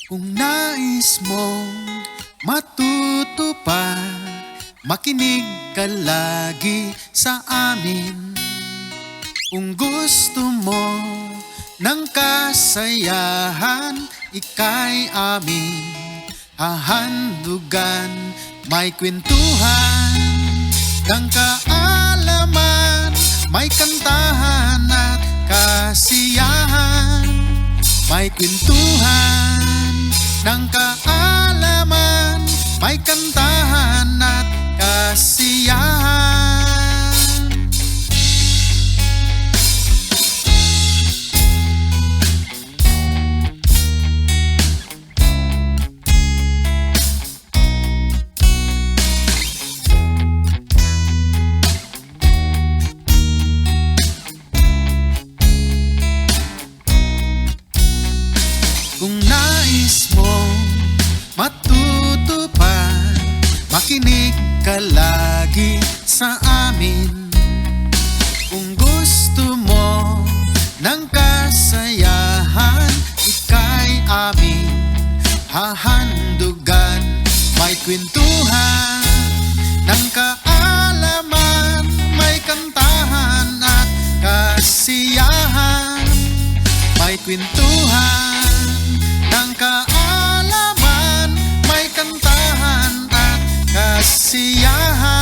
Kung nais mong matutupad, makinig ka lagi sa amin. Kung gusto mo ng kasayahan, ika'y amin hahandugan. May kwentuhan ng kaalaman, may kantahan at kasiyahan. May kwentuhan ng kaalaman, may kantahan at kasiyahan. Kung nais mong matutupad, makinig ka lagi sa amin. Kung gusto mo ng kasayahan, ika'y amin hahandugan. May kwentuhan ng kaalaman, may kantahan at kasiyahan. May kwentuhan ng kaalaman, may kantahan at kasiyahan.